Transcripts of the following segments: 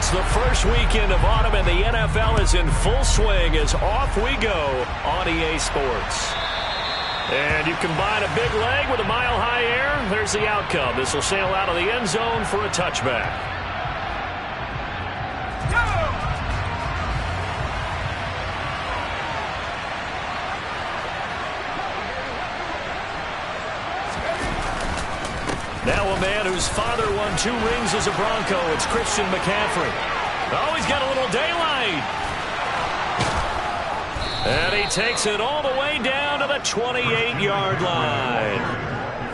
It's the first weekend of autumn, and the NFL is in full swing as off we go on EA Sports. And you combine a big leg with a mile-high air, there's the outcome. This will sail out of the end zone for a touchback. Now a man whose father won 2 rings as a Bronco. It's Christian McCaffrey. Oh, he's got a little daylight. And he takes it all the way down to the 28-yard line.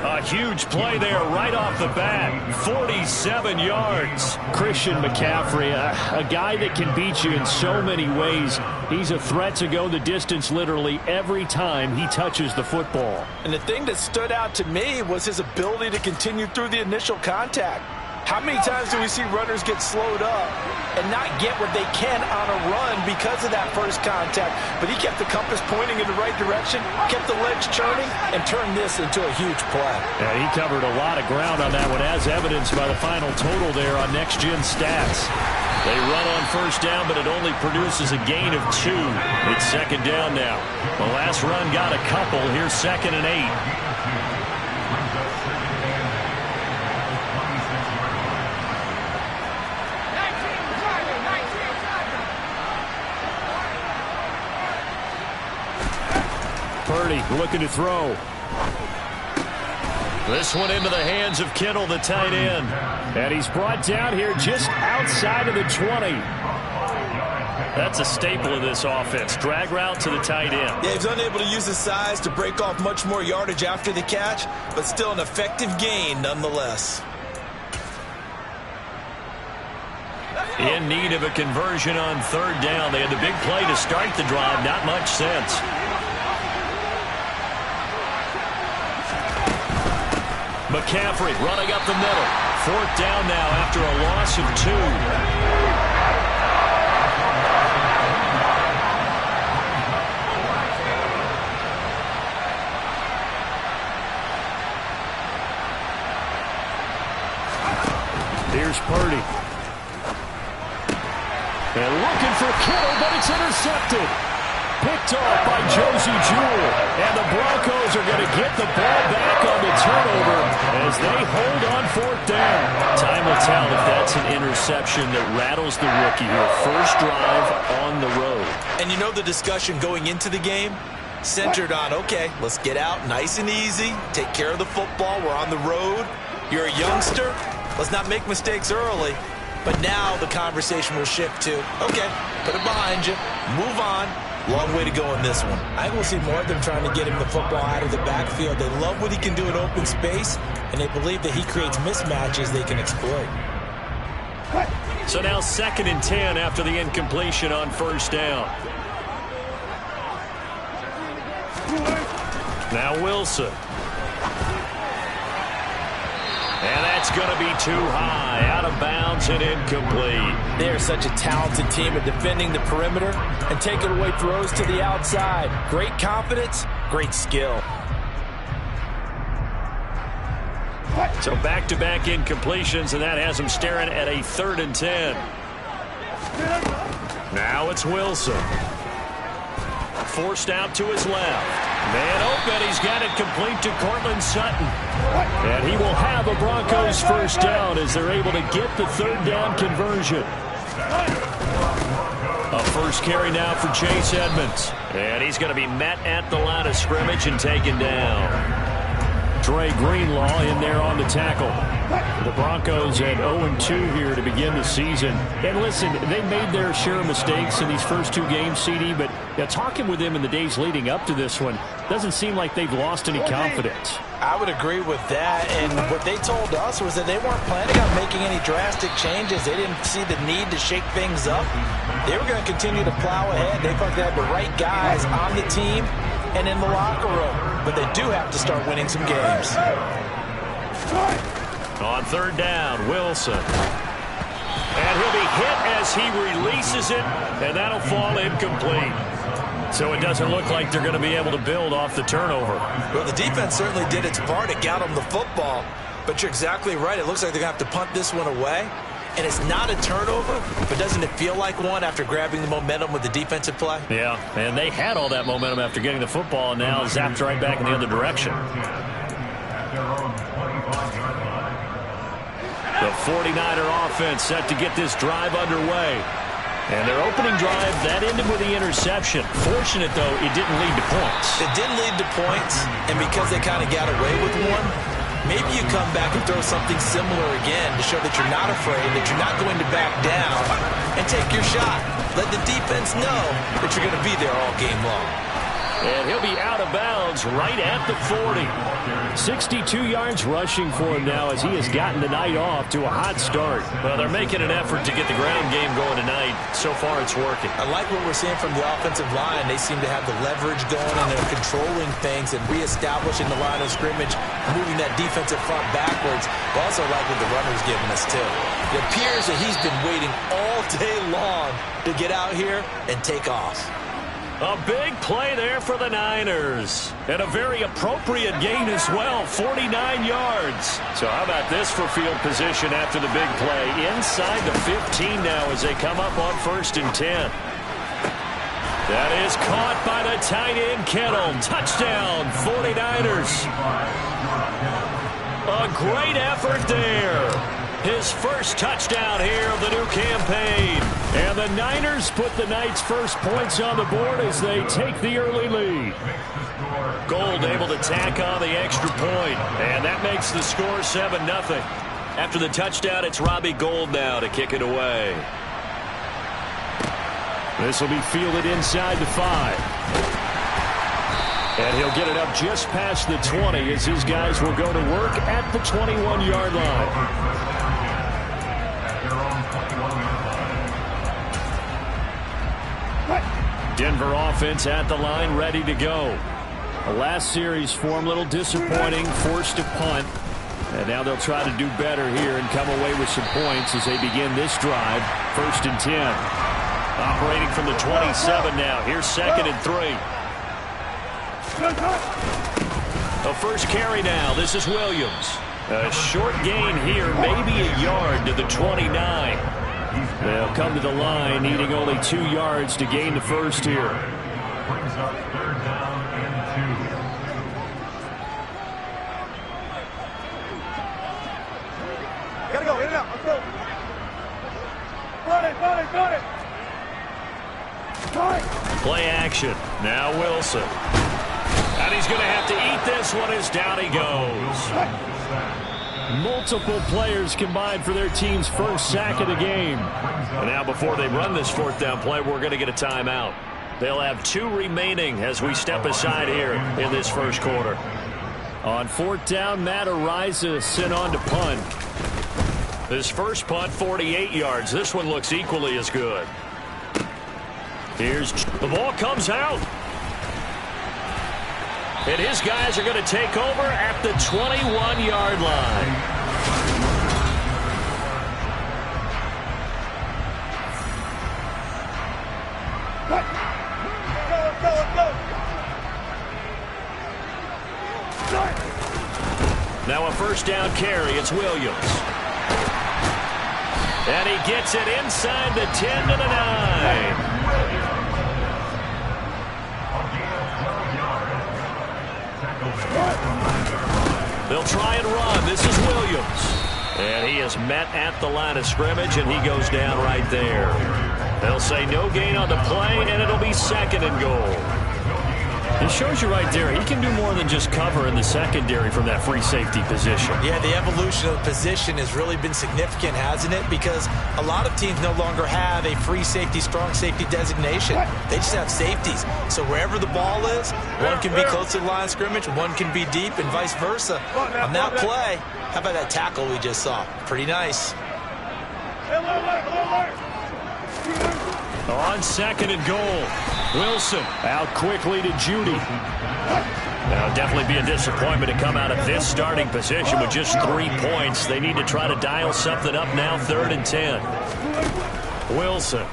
A huge play there right off the bat. 47 yards. Christian McCaffrey, a guy that can beat you in so many ways. He's a threat to go the distance literally every time he touches the football. And the thing that stood out to me was his ability to continue through the initial contact. How many times do we see runners get slowed up and not get what they can on a run because of that first contact? But he kept the compass pointing in the right direction, kept the legs churning, and turned this into a huge play. Yeah, he covered a lot of ground on that one, as evidenced by the final total there on Next Gen Stats. They run on first down, but it only produces a gain of 2. It's second down now. The last run got a couple. Here's 2nd and 8. Purdy looking to throw. This one into the hands of Kittle, the tight end. And he's brought down here just outside of the 20. That's a staple of this offense. Drag route to the tight end. Yeah, he's unable to use his size to break off much more yardage after the catch, but still an effective gain nonetheless. In need of a conversion on third down. They had the big play to start the drive. Not much sense. McCaffrey running up the middle. 4th down now after a loss of 2. Here's Purdy. And looking for Kittle, but it's intercepted. Picked off by Josie Jewell. And the Broncos are going to get the ball back on the turnover as they hold on 4th down. Time will tell if that's an interception that rattles the rookie here. First drive on the road. And you know the discussion going into the game? Centered on, okay, let's get out nice and easy. Take care of the football. We're on the road. You're a youngster. Let's not make mistakes early. But now the conversation will shift to, okay, put it behind you. Move on. Long way to go in this one. I think we'll see more of them trying to get him the football out of the backfield. They love what he can do in open space, and they believe that he creates mismatches they can exploit. So now 2nd and 10 after the incompletion on first down. Now Wilson. And that's going to be too high, out of bounds and incomplete. They're such a talented team at defending the perimeter and taking away throws to the outside. Great confidence, great skill. So back-to-back incompletions, and that has them staring at a 3rd and 10. Now it's Wilson. Forced out to his left. Man open, he's got it complete to Cortland Sutton. And he will have a Broncos first down as they're able to get the 3rd down conversion. A first carry now for Chase Edmonds. And he's going to be met at the line of scrimmage and taken down. Dre Greenlaw in there on the tackle. The Broncos at 0-2 here to begin the season. And listen, they made their share of mistakes in these first 2 games, CD, but talking with them in the days leading up to this one, doesn't seem like they've lost any confidence. I would agree with that, and what they told us was that they weren't planning on making any drastic changes. They didn't see the need to shake things up. They were going to continue to plow ahead. They thought they had the right guys on the team and in the locker room, but they do have to start winning some games. On 3rd down, Wilson. And he'll be hit as he releases it, and that'll fall incomplete. So it doesn't look like they're going to be able to build off the turnover. Well, the defense certainly did its part. It got them the football. But you're exactly right. It looks like they're going to have to punt this one away. and it's not a turnover, but doesn't it feel like one after grabbing the momentum with the defensive play? Yeah, and they had all that momentum after getting the football, and now zapped right back in the other direction. The 49er offense set to get this drive underway. And their opening drive, that ended with the interception. Fortunate, though, it didn't lead to points. It didn't lead to points, and because they kind of got away with one, maybe you come back and throw something similar again to show that you're not afraid, that you're not going to back down, and take your shot. Let the defense know that you're going to be there all game long. And he'll be out of bounds right at the 40. 62 yards rushing for him now as he has gotten the night off to a hot start. Well, they're making an effort to get the ground game going tonight. So far, it's working. I like what we're seeing from the offensive line. They seem to have the leverage going, and they're controlling things and reestablishing the line of scrimmage, moving that defensive front backwards. I also like what the runner's giving us, too. It appears that he's been waiting all day long to get out here and take off. A big play there for the Niners. And a very appropriate gain as well, 49 yards. So how about this for field position after the big play? Inside the 15 now as they come up on 1st and 10. That is caught by the tight end, Kittle. Touchdown, 49ers. A great effort there. His first touchdown here of the new campaign. And the Niners put the night's first points on the board as they take the early lead. Gold able to tack on the extra point. And that makes the score 7-0. After the touchdown, it's Robbie Gould now to kick it away. This will be fielded inside the 5. And he'll get it up just past the 20 as his guys will go to work at the 21-yard line. Denver offense at the line, ready to go. The last series for him, a little disappointing, forced to punt. And now they'll try to do better here and come away with some points as they begin this drive. 1st and 10. Operating from the 27 now. Here's 2nd and 3. The first carry now. This is Williams. A short gain here, maybe a yard to the 29. They'll come to the line, needing only 2 yards to gain the first here. Brings up 3rd down and 2. Gotta go, in and out, let's go. Got it. Play action. Now Wilson. And he's going to have to eat this one as down he goes. Multiple players combined for their team's first sack of the game. And now before they run this 4th down play, we're going to get a timeout. They'll have 2 remaining as we step aside here in this first quarter. On 4th down, Matt Araiza sent on to punt. This first punt, 48 yards. This one looks equally as good. Here's the ball comes out. And his guys are going to take over at the 21-yard line. Now a 1st down carry. It's Williams. And he gets it inside the 10 to the 9. They'll try and run. This is Williams. And he is met at the line of scrimmage, and he goes down right there. They'll say no gain on the play, and it'll be 2nd and goal. It shows you right there, he can do more than just cover in the secondary from that free safety position. Yeah, the evolution of the position has really been significant, hasn't it? Because a lot of teams no longer have a free safety, strong safety designation. They just have safeties. So wherever the ball is, one can be close to the line of scrimmage, one can be deep, and vice versa. On that play, how about that tackle we just saw? Pretty nice. On 2nd and goal, Wilson out quickly to Judy. Now, definitely be a disappointment to come out of this starting position with just 3 points. They need to try to dial something up now, 3rd and 10. Wilson.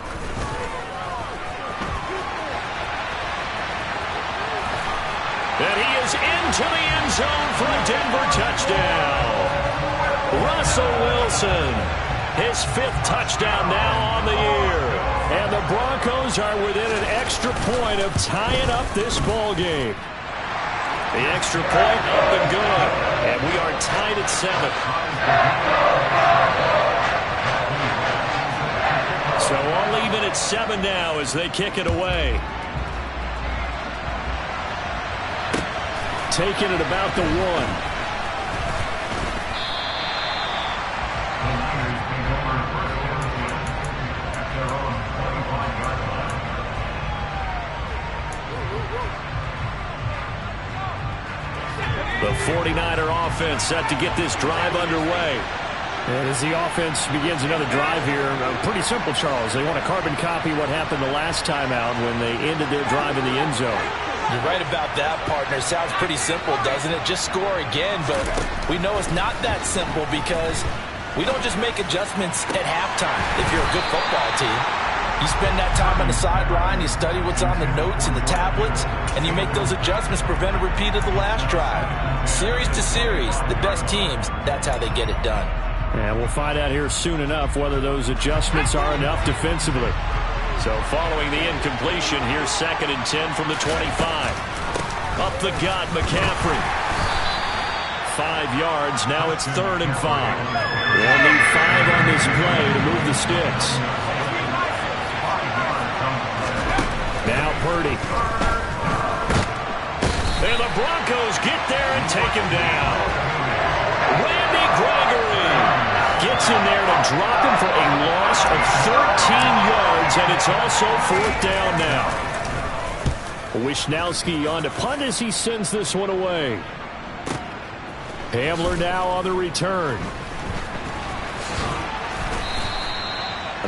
And he is into the end zone for a Denver touchdown. Russell Wilson His 5th touchdown now on the year. And the Broncos are within an extra point of tying up this ball game. The extra point up and good. And we are tied at 7. So all even at 7 now as they kick it away. Taking it about the 1. The 49er offense set to get this drive underway. And as the offense begins another drive here, pretty simple, Charles. They want to carbon copy what happened the last time out when they ended their drive in the end zone. You're right about that, partner. Sounds pretty simple, doesn't it? Just score again, but we know it's not that simple because we don't just make adjustments at halftime if you're a good football team. You spend that time on the sideline, you study what's on the notes and the tablets, and you make those adjustments, prevent a repeat of the last drive. Series to series, the best teams, that's how they get it done. And we'll find out here soon enough whether those adjustments are enough defensively. So following the incompletion, here's 2nd and 10 from the 25. Up the gut, McCaffrey. 5 yards, now it's 3rd and 5. They'll need 5 on this play to move the sticks. Now Purdy. And the Broncos get there and take him down. Randy Gregory gets in there to drop him for a loss of 13 yards, and it's also 4th down now. Wishnowski on to punt as he sends this one away. Hamler now on the return.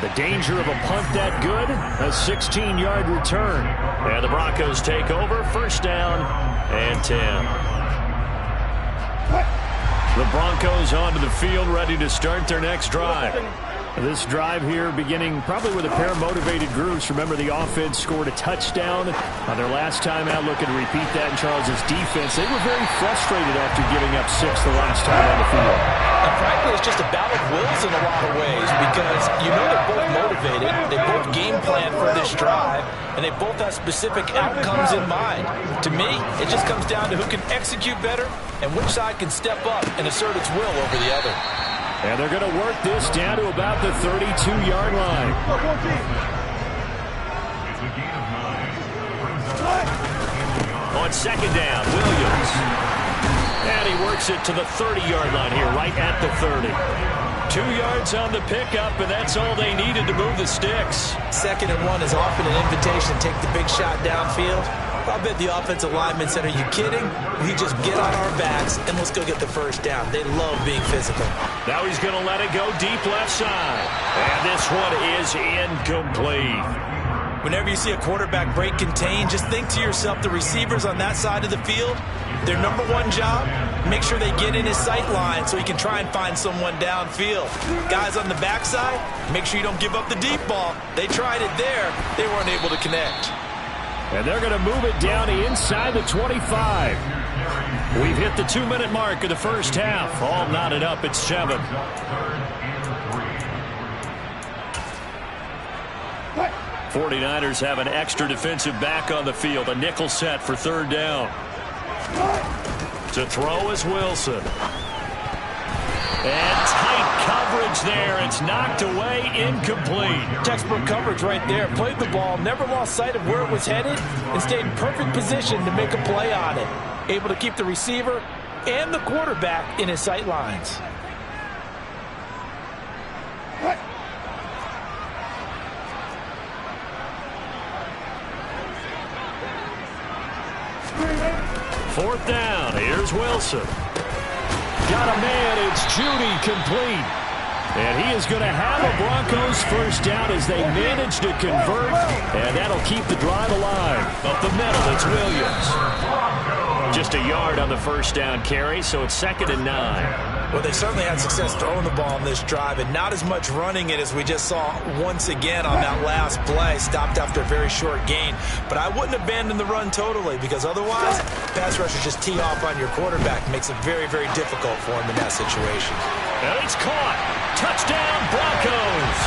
The danger of a punt that good, a 16-yard return. And the Broncos take over, 1st down and 10. The Broncos onto the field, ready to start their next drive. This drive here beginning probably with a pair of motivated groups. Remember, the offense scored a touchdown on their last time out. Looking to repeat that in Charles's defense. They were very frustrated after giving up 6 the last time on the field. And frankly, it's just a battle of wills in a lot of ways because you know they're both motivated. They both game plan for this drive, and they both have specific outcomes in mind. To me, it just comes down to who can execute better and which side can step up and assert its will over the other. And they're going to work this down to about the 32-yard line. On 2nd down, Williams. And he works it to the 30-yard line here, right at the 30. 2 yards on the pickup, and that's all they needed to move the sticks. 2nd and 1 is often an invitation to take the big shot downfield. I bet the offensive lineman said, are you kidding? We just get on our backs and let's go get the 1st down. They love being physical. Now he's going to let it go deep left side. And this one is incomplete. Whenever you see a quarterback break contain, just think to yourself, the receivers on that side of the field, their number 1 job, make sure they get in his sight line so he can try and find someone downfield. Guys on the backside, make sure you don't give up the deep ball. They tried it there. They weren't able to connect. And they're going to move it down to inside the 25. We've hit the 2-minute mark of the first half. All knotted up at 7. 49ers have an extra defensive back on the field. A nickel set for 3rd down. To throw is Wilson. And tight coverage there. It's knocked away, incomplete. Textbook coverage right there. Played the ball, never lost sight of where it was headed, and stayed in perfect position to make a play on it. Able to keep the receiver and the quarterback in his sight lines. Fourth down. Here's Wilson. Got a man. It's Judy complete. And he is going to have a Broncos first down as they manage to convert. And that'll keep the drive alive. Up the middle, it's Williams. Just a yard on the first down carry, so it's 2nd and 9. Well, they certainly had success throwing the ball on this drive and not as much running it as we just saw once again on that last play. Stopped after a very short gain. But I wouldn't abandon the run totally because otherwise, pass rushers just tee off on your quarterback. Makes it very, very difficult for him in that situation. And it's caught. Touchdown, Broncos.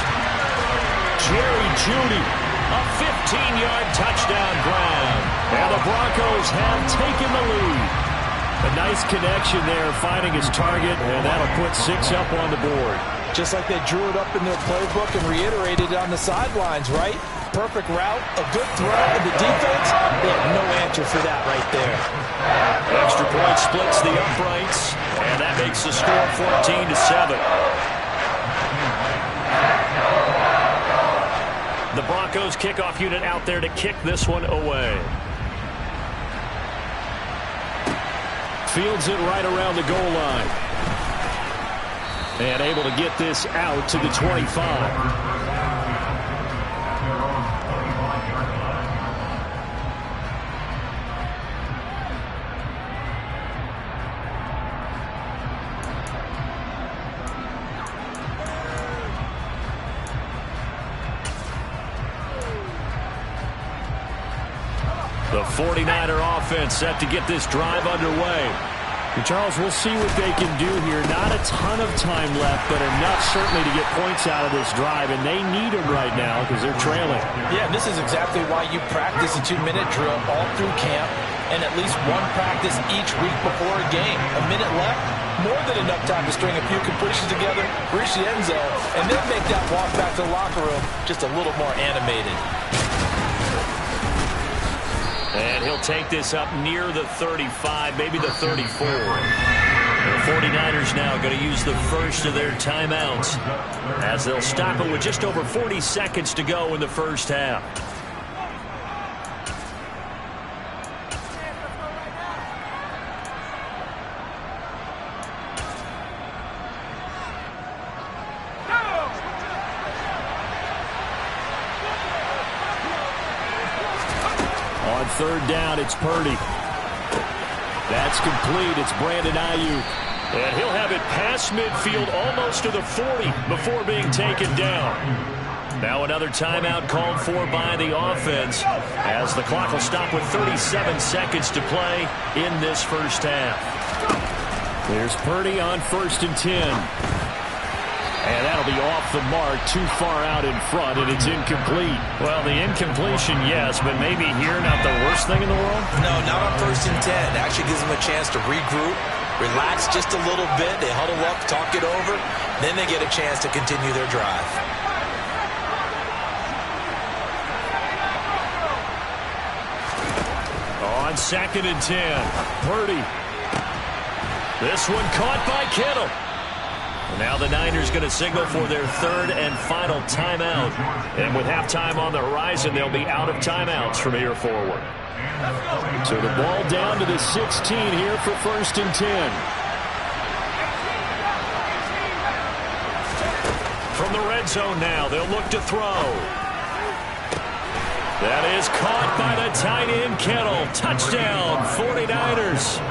Jerry Jeudy, a 15-yard touchdown grab. And the Broncos have taken the lead. A nice connection there, finding his target, and that'll put 6 up on the board. Just like they drew it up in their playbook and reiterated it on the sidelines, right? Perfect route, a good throw, and the defense, they have no answer for that right there. Extra point splits the uprights, and that makes the score 14-7. The Broncos kickoff unit out there to kick this one away. Fields it right around the goal line. And able to get this out to the 25. The 49er offense set to get this drive underway. And Charles, we'll see what they can do here. Not a ton of time left, but enough certainly to get points out of this drive, and they need them right now because they're trailing. Yeah, this is exactly why you practice a 2-minute drill all through camp and at least one practice each week before a game. A minute left, more than enough time to string a few completions together, reach the end zone, and then make that walk back to the locker room just a little more animated. And he'll take this up near the 35, maybe the 34. The 49ers now going to use the first of their timeouts as they'll stop it with just over 40 seconds to go in the first half. On third down, it's Purdy. That's complete. It's Brandon Ayuk. And he'll have it past midfield almost to the 40 before being taken down. Now another timeout called for by the offense as the clock will stop with 37 seconds to play in this first half. There's Purdy on 1st and 10. And that'll be off the mark, too far out in front, and it's incomplete. Well, the incompletion, yes, but maybe here not the worst thing in the world? No, not on 1st and 10. Actually gives them a chance to regroup, relax just a little bit. They huddle up, talk it over. Then they get a chance to continue their drive. On 2nd and 10, Purdy. This one caught by Kittle. Now the Niners going to signal for their third and final timeout. And with halftime on the horizon, they'll be out of timeouts from here forward. So the ball down to the 16 here for 1st and 10. From the red zone now, they'll look to throw. That is caught by the tight end Kittle. Touchdown, 49ers.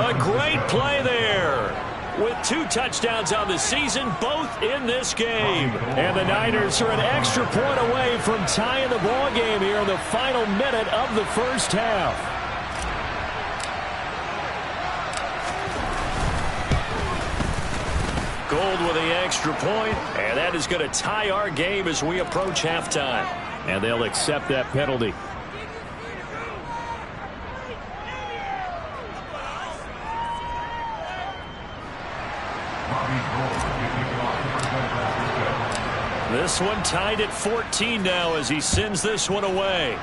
A great play there. With 2 touchdowns on the season, both in this game. And the Niners are an extra point away from tying the ball game here in the final minute of the first half. Gold with the extra point, and that is going to tie our game as we approach halftime. And they'll accept that penalty. This one tied at 14 now as he sends this one away.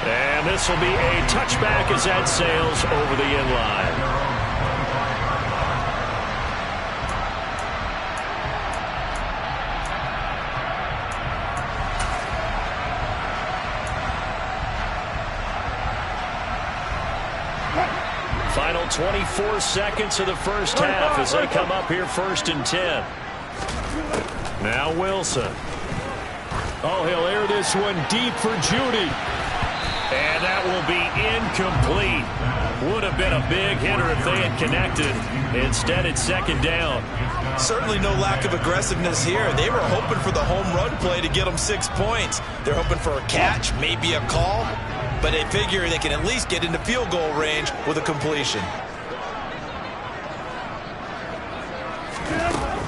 And this will be a touchback as that sails over the end line. Final 24 seconds of the first half as they come up here 1st and 10. Now Wilson. Oh, he'll air this one deep for Jeudy. And that will be incomplete. Would have been a big hitter if they had connected. Instead, it's second down. Certainly no lack of aggressiveness here. They were hoping for the home run play to get them 6 points. They're hoping for a catch, maybe a call, but they figure they can at least get into field goal range with a completion.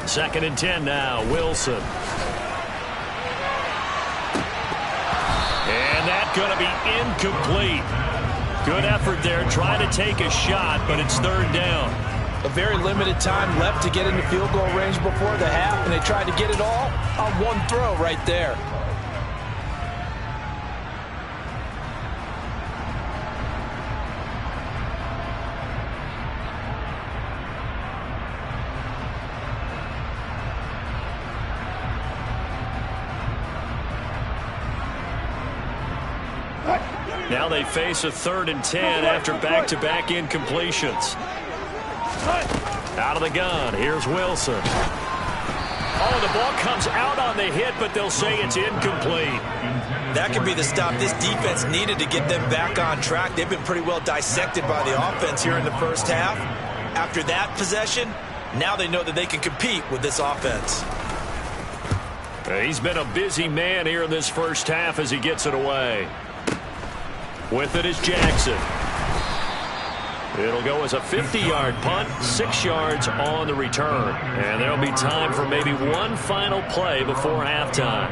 Second and 10 now, Wilson. And that's going to be incomplete. Good effort there, trying to take a shot, but it's third down. A very limited time left to get into field goal range before the half, and they tried to get it all on one throw right there. Now they face a 3rd and 10 after back-to-back incompletions. Out of the gun, here's Wilson. Oh, the ball comes out on the hit, but they'll say it's incomplete. That could be the stop this defense needed to get them back on track. They've been pretty well dissected by the offense here in the first half. After that possession, now they know that they can compete with this offense. He's been a busy man here in this first half as he gets it away. With it is Jackson. It'll go as a 50-yard punt, 6 yards on the return. And there'll be time for maybe one final play before halftime.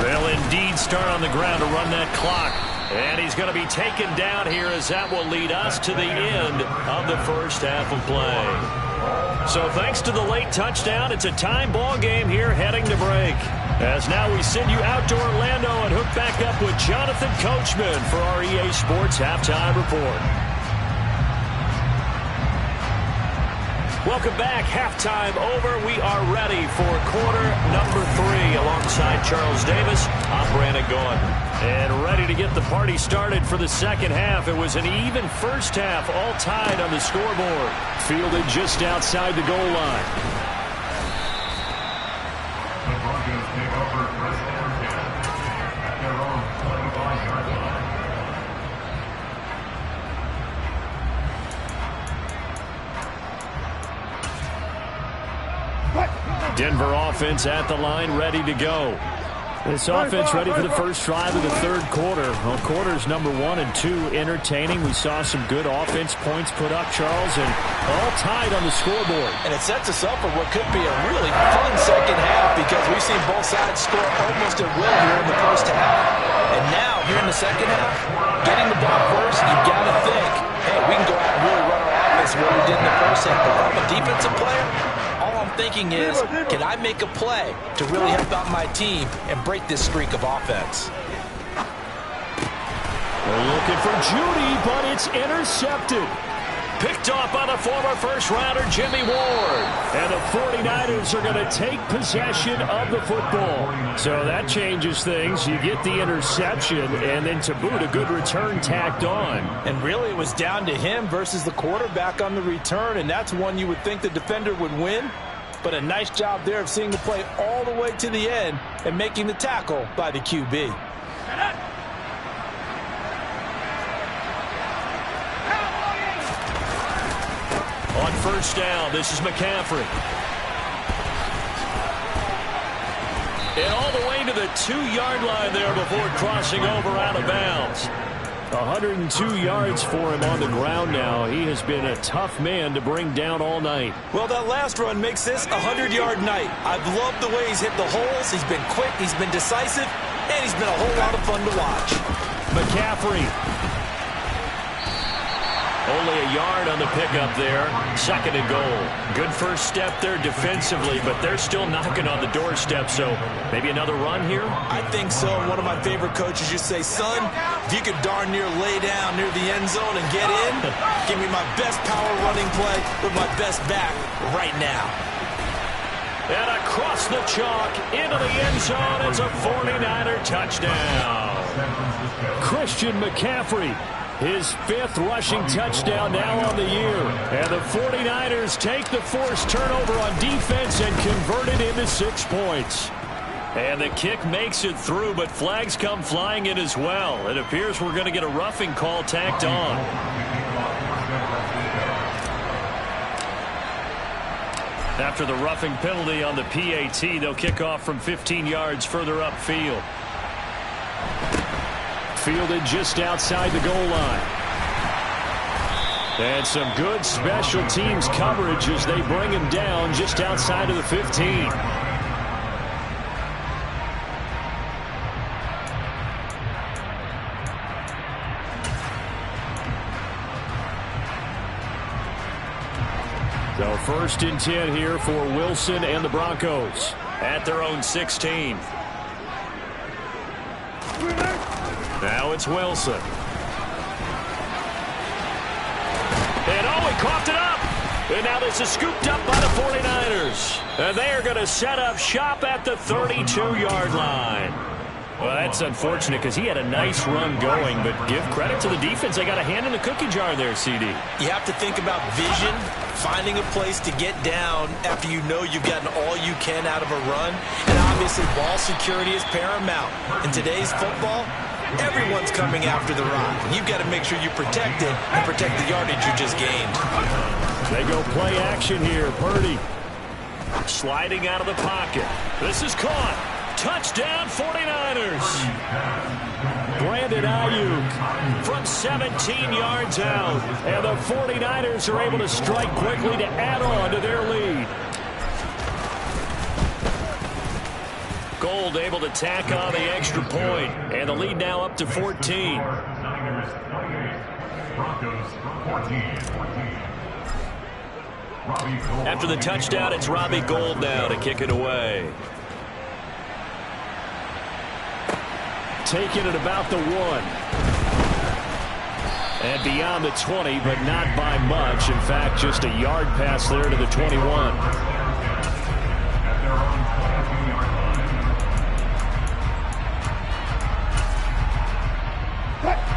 They'll indeed start on the ground to run that clock. And he's going to be taken down here as that will lead us to the end of the first half of play. So thanks to the late touchdown, it's a time ball game here heading to break. As now we send you out to Orlando and hook back up with Jonathan Coachman for our EA Sports Halftime Report. Welcome back. Halftime over. We are ready for quarter number 3 alongside Charles Davis. I'm Brandon Gordon. And ready to get the party started for the second half. It was an even first half, all tied on the scoreboard. Fielded just outside the goal line. The Broncos take over first and 10 at their own 25-yard line. Denver offense at the line, ready to go. This offense ready for the first drive of the third quarter. Well, quarters number 1 and 2 entertaining. We saw some good offense points put up, Charles, and all tied on the scoreboard. And it sets us up for what could be a really fun second half because we've seen both sides score almost at will here in the first half. And now, here in the second half, getting the ball first, you've got to think, hey, we can go out and really run our offense what we did in the first half. But if I'm a defensive player, thinking is, can I make a play to really help out my team and break this streak of offense? They're looking for Judy, but it's intercepted. Picked off by the former first-rounder Jimmy Ward. And the 49ers are going to take possession of the football. So that changes things. You get the interception, and then to boot, a good return tacked on. And really, it was down to him versus the quarterback on the return, and that's one you would think the defender would win. But a nice job there of seeing the play all the way to the end and making the tackle by the QB. On first down, this is McCaffrey. And all the way to the 2-yard line there before crossing over out of bounds. 102 yards for him on the ground now. He has been a tough man to bring down all night. Well, that last run makes this a 100-yard night. I've loved the way he's hit the holes. He's been quick, he's been decisive, and he's been a whole lot of fun to watch. McCaffrey. Only a yard on the pickup there. Second and goal. Good first step there defensively, but they're still knocking on the doorstep, so maybe another run here? I think so. One of my favorite coaches used to say, son, if you could darn near lay down near the end zone and get in, give me my best power running play with my best back right now. And across the chalk into the end zone. It's a 49er touchdown. Christian McCaffrey His 5th rushing touchdown now on the year. And the 49ers take the forced turnover on defense and convert it into 6 points. And the kick makes it through, but flags come flying in as well. It appears we're going to get a roughing call tacked on. After the roughing penalty on the PAT, they'll kick off from 15 yards further upfield. Fielded just outside the goal line. And some good special teams coverage as they bring him down just outside of the 15. So 1st and 10 here for Wilson and the Broncos at their own 16. Now it's Wilson. And oh, he coughed it up. And now this is scooped up by the 49ers. And they are going to set up shop at the 32-yard line. Well, that's unfortunate because he had a nice run going, but give credit to the defense. They got a hand in the cookie jar there, CD. You have to think about vision, finding a place to get down after you know you've gotten all you can out of a run. And obviously, ball security is paramount. In today's football, everyone's coming after the rock. You've got to make sure you protect it and protect the yardage you just gained. They go play action here. Purdy sliding out of the pocket. This is caught. Touchdown 49ers. Brandon Ayuk from 17 yards out. And the 49ers are able to strike quickly to add on to their lead. Gold able to tack on the extra point. And the lead now up to 14. After the touchdown, it's Robbie Gould now to kick it away. Taking it about the 1. And beyond the 20, but not by much. In fact, just a yard pass there to the 21.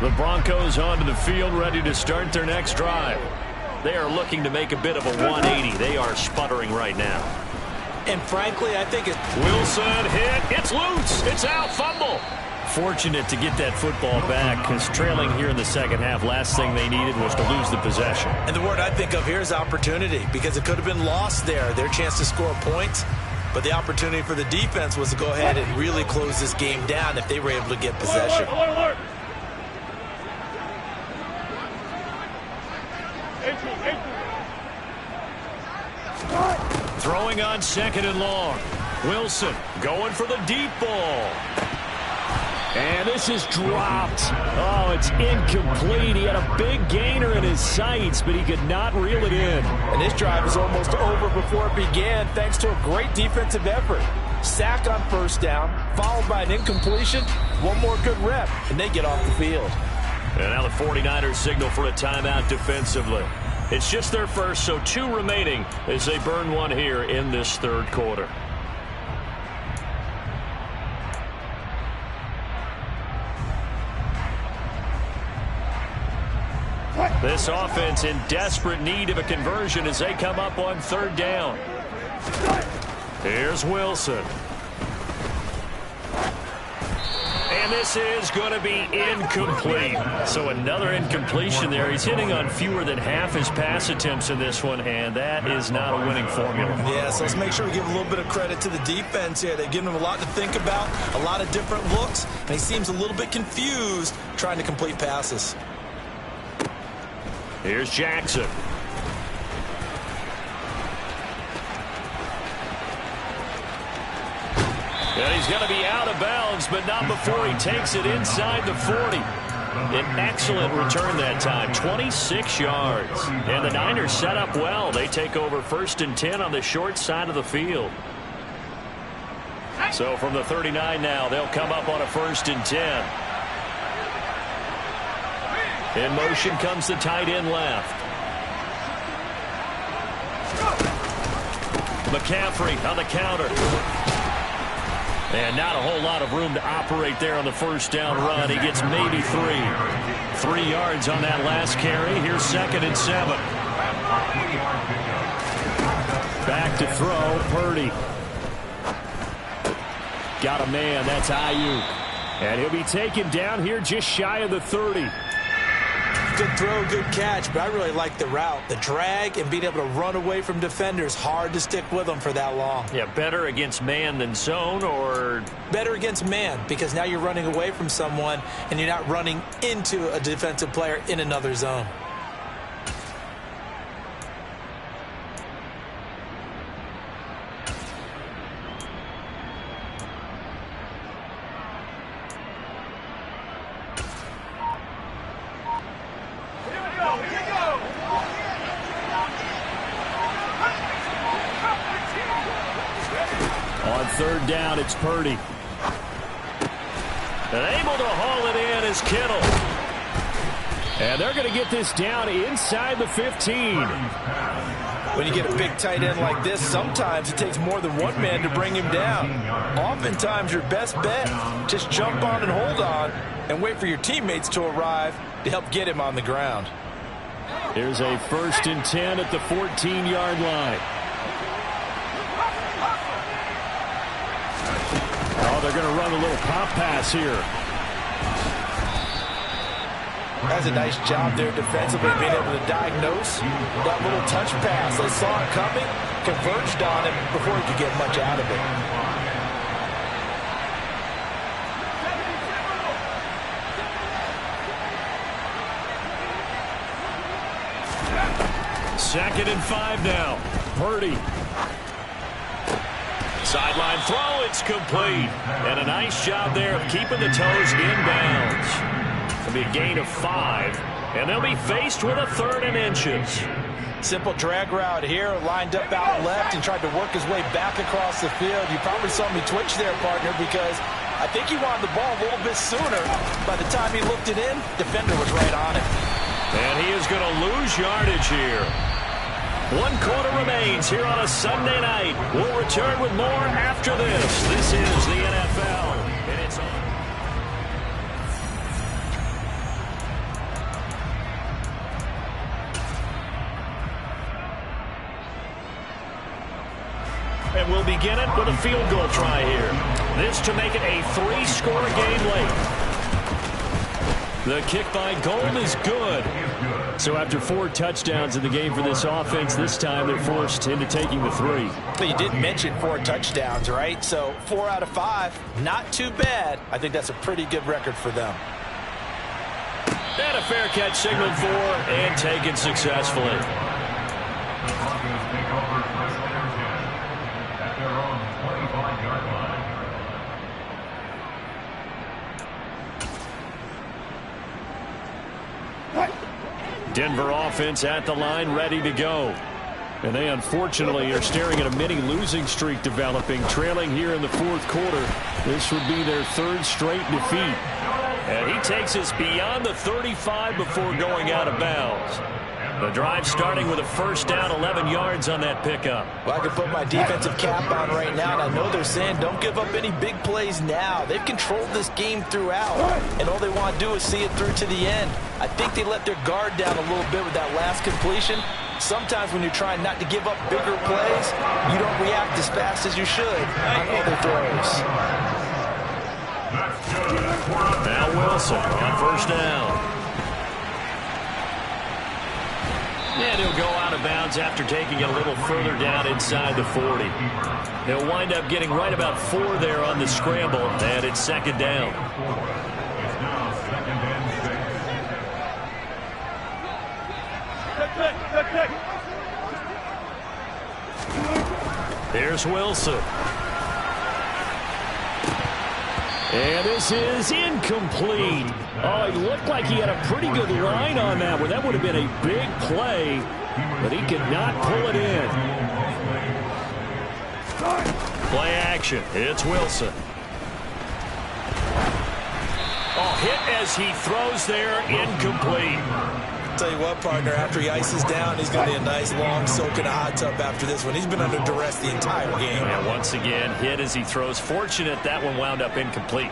The Broncos onto the field, ready to start their next drive. They are looking to make a bit of a 180. They are sputtering right now. And frankly, I think it's Wilson hit. It's loose. It's out. Fumble. Fortunate to get that football back because trailing here in the second half, last thing they needed was to lose the possession. And the word I think of here is opportunity, because it could have been lost there, their chance to score points. But the opportunity for the defense was to go ahead and really close this game down if they were able to get possession. Alert. Throwing on 2nd and long. Wilson going for the deep ball. And this is dropped. Oh, it's incomplete. He had a big gainer in his sights, but he could not reel it in. And this drive is almost over before it began, thanks to a great defensive effort. Sack on 1st down, followed by an incompletion. One more good rep, and they get off the field. And now the 49ers signal for a timeout defensively. It's just their first, so 2 remaining as they burn one here in this 3rd quarter. This offense in desperate need of a conversion as they come up on 3rd down. Here's Wilson. And this is going to be incomplete. So another incompletion there. He's hitting on fewer than half his pass attempts in this one, and that is not a winning formula. Yeah, so let's make sure we give a little bit of credit to the defense here. They've given him a lot to think about, a lot of different looks, and he seems a little bit confused trying to complete passes. Here's Jackson. And he's going to be out of bounds, but not before he takes it inside the 40. An excellent return that time, 26 yards. And the Niners set up well. They take over 1st and 10 on the short side of the field. So from the 39 now, they'll come up on a 1st and 10. In motion comes the tight end left. McCaffrey on the counter. And not a whole lot of room to operate there on the first down run. He gets maybe 3. 3 yards on that last carry. Here's 2nd and 7. Back to throw, Purdy. Got a man, that's Ayuk. And he'll be taken down here just shy of the 30. Good throw, good catch, but I really like the route. The drag and being able to run away from defenders, hard to stick with them for that long. Yeah, better against man than zone, or? Better against man, because now you're running away from someone and you're not running into a defensive player in another zone. On 3rd down, it's Purdy. And able to haul it in is Kittle. And they're going to get this down inside the 15. When you get a big tight end like this, sometimes it takes more than one man to bring him down. Oftentimes, your best bet, just jump on and hold on and wait for your teammates to arrive to help get him on the ground. Here's a 1st and 10 at the 14-yard line. Oh, they're going to run a little pop pass here. That's a nice job there defensively, being able to diagnose that little touch pass. They saw it coming, converged on him before he could get much out of it. 2nd and 5 now. Purdy. Sideline throw, it's complete. And a nice job there of keeping the toes inbounds. It'll be a gain of 5. And they'll be faced with a 3rd and inches. Simple drag route here, lined up out left and tried to work his way back across the field. You probably saw me twitch there, partner, because I think he wanted the ball a little bit sooner. By the time he looked it in, defender was right on it. And he is going to lose yardage here. 1 quarter remains here on a Sunday night. We'll return with more after this. This is the NFL, and it's on. And we'll begin it with a field goal try here. This to make it a 3-score game late. The kick by Gold is good. So after 4 touchdowns in the game for this offense, this time they're forced into taking the 3. You did mention 4 touchdowns, right? So 4 out of 5, not too bad. I think that's a pretty good record for them. And a fair catch signaled for and taken successfully. The Broncos take over first and 10 at their own 25-yard line. Denver offense at the line, ready to go. And they unfortunately are staring at a mini losing streak developing, trailing here in the 4th quarter. This would be their 3rd straight defeat. And he takes us beyond the 35 before going out of bounds. The drive starting with a 1st down, 11 yards on that pickup. Well, I can put my defensive cap on right now, and I know they're saying don't give up any big plays now. They've controlled this game throughout, and all they want to do is see it through to the end. I think they let their guard down a little bit with that last completion. Sometimes when you're trying not to give up bigger plays, you don't react as fast as you should on other throws. Now Wilson on 1st down. And he'll go out of bounds after taking it a little further down inside the 40. He'll wind up getting right about 4 there on the scramble, and it's 2nd down. It's now 2nd and 6. There's Wilson. And this is incomplete. Oh, it looked like he had a pretty good line on that one. That would have been a big play, but he could not pull it in. Play action. It's Wilson. Oh, hit as he throws there, incomplete. tell you what, partner, after he ices down, he's going to need a nice long soak in a hot tub after this one. He's been under duress the entire game. And once again, hit as he throws. Fortunate that one wound up incomplete.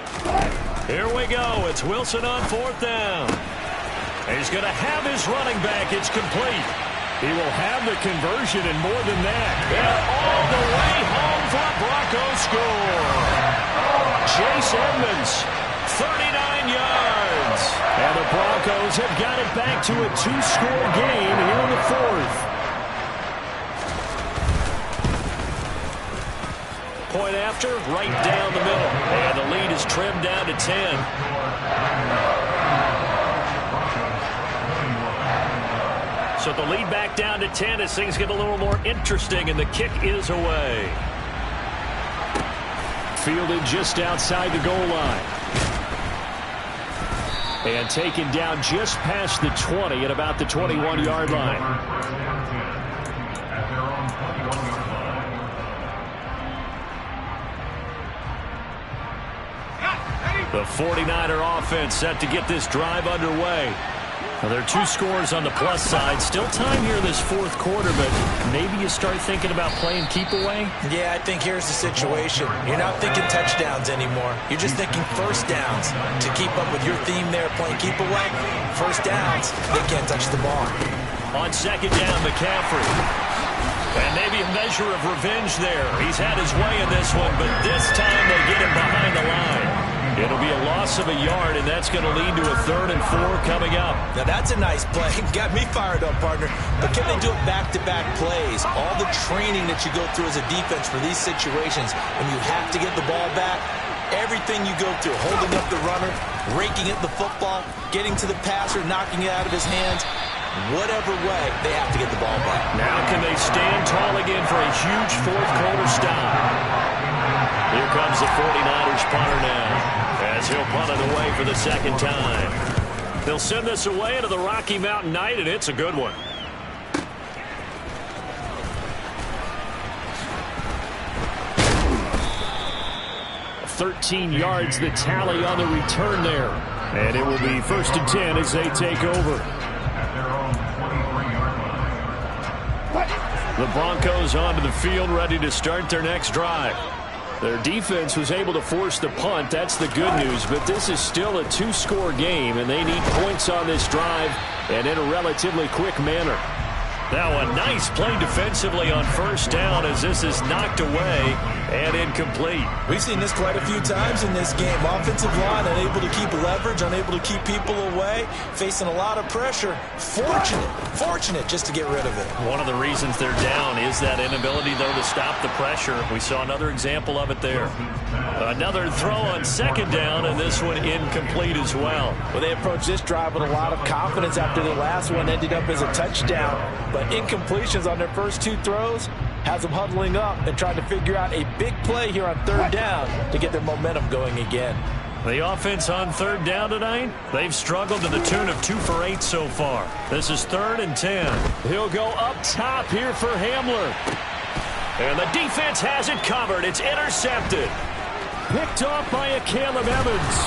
Here we go. It's Wilson on 4th down. He's going to have his running back. It's complete. He will have the conversion and more than that. And all the way home for a Broncos score. Chase Edmonds, 39 yards. And the Broncos have got it back to a 2-score game here in the 4th. Point after, right down the middle. And the lead is trimmed down to 10. So the lead back down to 10 as things get a little more interesting, and the kick is away. Fielded just outside the goal line. And taken down just past the 20 at about the 21-yard line. The 49er offense set to get this drive underway. Well, there are 2 scores on the plus side. Still time here in this 4th quarter, but maybe you start thinking about playing keep away? Yeah, I think here's the situation. You're not thinking touchdowns anymore. You're just thinking first downs. To keep up with your theme there, playing keep away, first downs, they can't touch the ball. On 2nd down, McCaffrey. And maybe a measure of revenge there. He's had his way in this one, but this time they get him behind the line. It'll be a loss of a yard, and that's going to lead to a 3rd and 4 coming up. Now, that's a nice play. Got me fired up, partner. But can they do it back-to-back plays? All the training that you go through as a defense for these situations, when you have to get the ball back, everything you go through, holding up the runner, raking at the football, getting to the passer, knocking it out of his hands, whatever way, they have to get the ball back. Now can they stand tall again for a huge 4th quarter stop? Here comes the 49ers punter now, as he'll punt it away for the 2nd time. They'll send this away into the Rocky Mountain night, and it's a good one. "13 yards the tally on the return there. And it will be 1st and 10 as they take over. The Broncos onto the field, ready to start their next drive. Their defense was able to force the punt. That's the good news, but this is still a 2-score game, and they need points on this drive and in a relatively quick manner. Now a nice play defensively on 1st down as this is knocked away and incomplete. We've seen this quite a few times in this game. Offensive line unable to keep leverage, unable to keep people away, facing a lot of pressure. Fortunate just to get rid of it. One of the reasons they're down is that inability, though, to stop the pressure. We saw another example of it there. Another throw on 2nd down, and this one incomplete as well. Well, they approached this drive with a lot of confidence after the last one ended up as a touchdown. But incompletions on their first 2 throws has them huddling up and trying to figure out a big play here on 3rd down to get their momentum going again. The offense on 3rd down tonight, they've struggled to the tune of 2 for 8 so far. This is 3rd and 10. He'll go up top here for Hamler. And the defense has it covered. It's intercepted. Picked off by a Caleb Evans.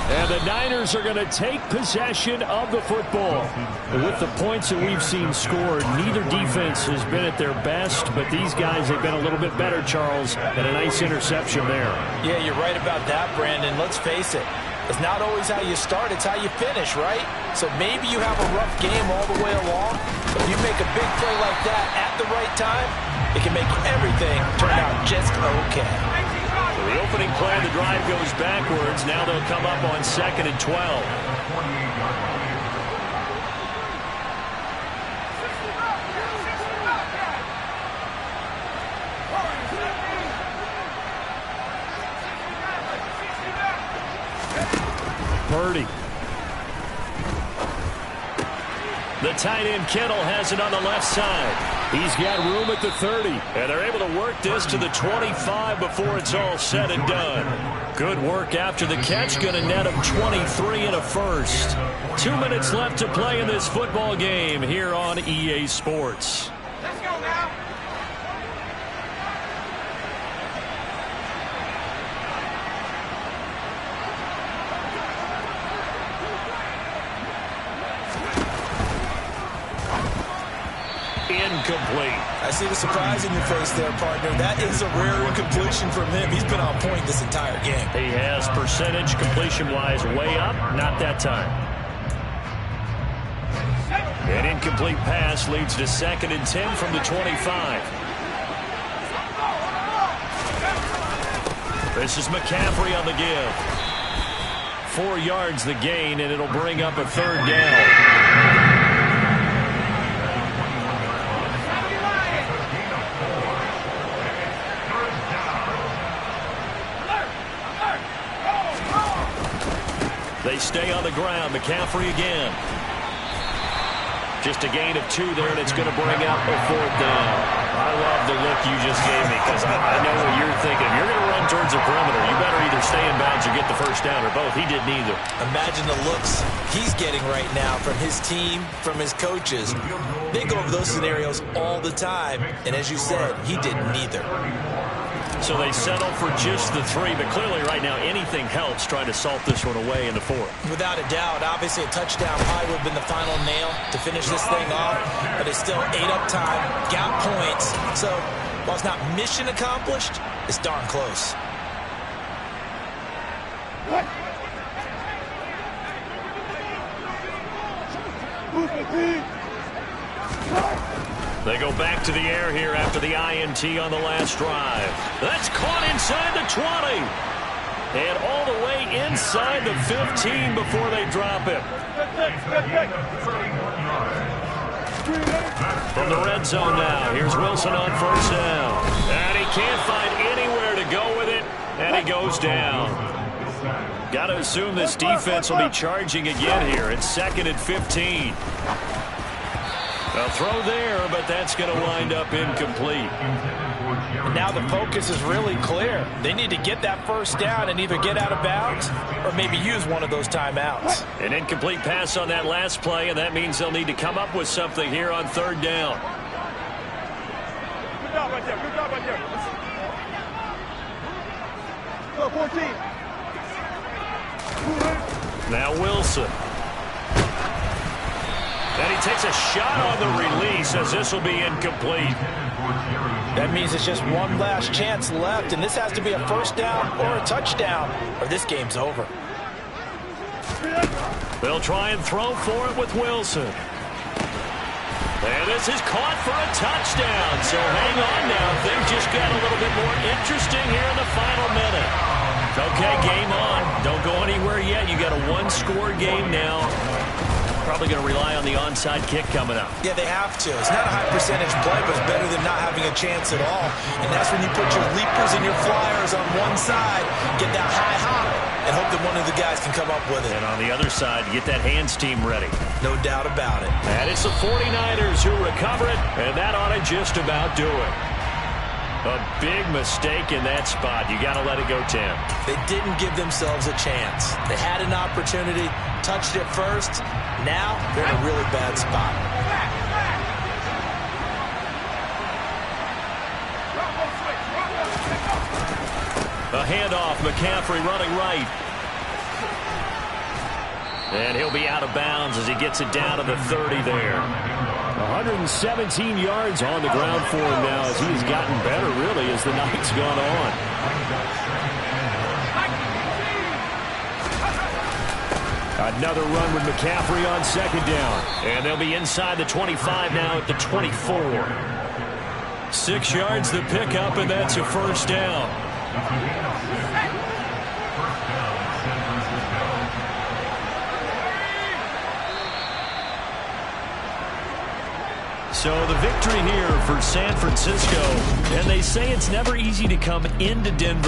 And the Niners are going to take possession of the football. With the points that we've seen scored, neither defense has been at their best, but these guys have been a little bit better, Charles, and a nice interception there. Yeah, you're right about that, Brandon. Let's face it. It's not always how you start, it's how you finish, right? So maybe you have a rough game all the way along, but if you make a big play like that at the right time, it can make everything turn out just okay. The opening play of the drive goes backwards. Now they'll come up on 2nd and 12. Purdy. The tight end Kittle has it on the left side. He's got room at the 30. And they're able to work this to the 25 before it's all said and done. Good work after the catch. Going to net him 23 and a first. 2 minutes left to play in this football game here on EA Sports. Let's go now. incomplete. I see the surprise in your face there, partner. That is a rare incompletion from him. He's been on point this entire game. He has percentage completion-wise way up, not that time. An incomplete pass leads to 2nd and 10 from the 25. This is McCaffrey on the give. 4 yards the gain, and it'll bring up a 3rd down. They stay on the ground. McCaffrey again. Just a gain of 2 there, and it's going to bring up a 4th down. I love the look you just gave me because I know what you're thinking. If you're going to run towards the perimeter, you better either stay in bounds or get the 1st down, or both. He did neither. Imagine the looks he's getting right now from his team, from his coaches. They go over those scenarios all the time, and as you said, he did neither. So they settle for just the 3, but clearly right now anything helps trying to salt this one away in the 4th. Without a doubt, obviously a touchdown probably would have been the final nail to finish this thing off, but it's still 8 up time, got points. So while it's not mission accomplished, it's darn close. They go back to the air here after the INT on the last drive. That's caught inside the 20. And all the way inside the 15 before they drop it. From the red zone now, here's Wilson on 1st down. And he can't find anywhere to go with it, and he goes down. Got to assume this defense will be charging again here. It's 2nd and 15. A throw there, but that's going to wind up incomplete. And now the focus is really clear. They need to get that 1st down and either get out of bounds or maybe use one of those timeouts. An incomplete pass on that last play, and that means they'll need to come up with something here on 3rd down. Good job right there. Good job right there. Go, 14. Now Wilson. And he takes a shot on the release as this will be incomplete. That means it's just one last chance left, and this has to be a 1st down or a touchdown, or this game's over. They'll try and throw for it with Wilson. And this is caught for a touchdown. So hang on now. Things just got a little bit more interesting here in the final minute. Okay, game on. Don't go anywhere yet. You got a 1-score game now. Probably going to rely on the onside kick coming up. Yeah, they have to. It's not a high percentage play, but it's better than not having a chance at all. And that's when you put your leapers and your flyers on one side, get that high hop, and hope that one of the guys can come up with it. And on the other side, get that hands team ready. No doubt about it. And it's the 49ers who recover it, and that ought to just about do it. A big mistake in that spot. You got to let it go, Tim. They didn't give themselves a chance. They had an opportunity, touched it first. Now they're in a really bad spot. A handoff, McCaffrey running right. And he'll be out of bounds as he gets it down to the 30 there. 117 yards on the ground for him now as he's gotten better, really, as the night's gone on. Another run with McCaffrey on 2nd down. And they'll be inside the 25 now at the 24. 6 yards the pickup, and that's a 1st down. So the victory here for San Francisco, and they say it's never easy to come into Denver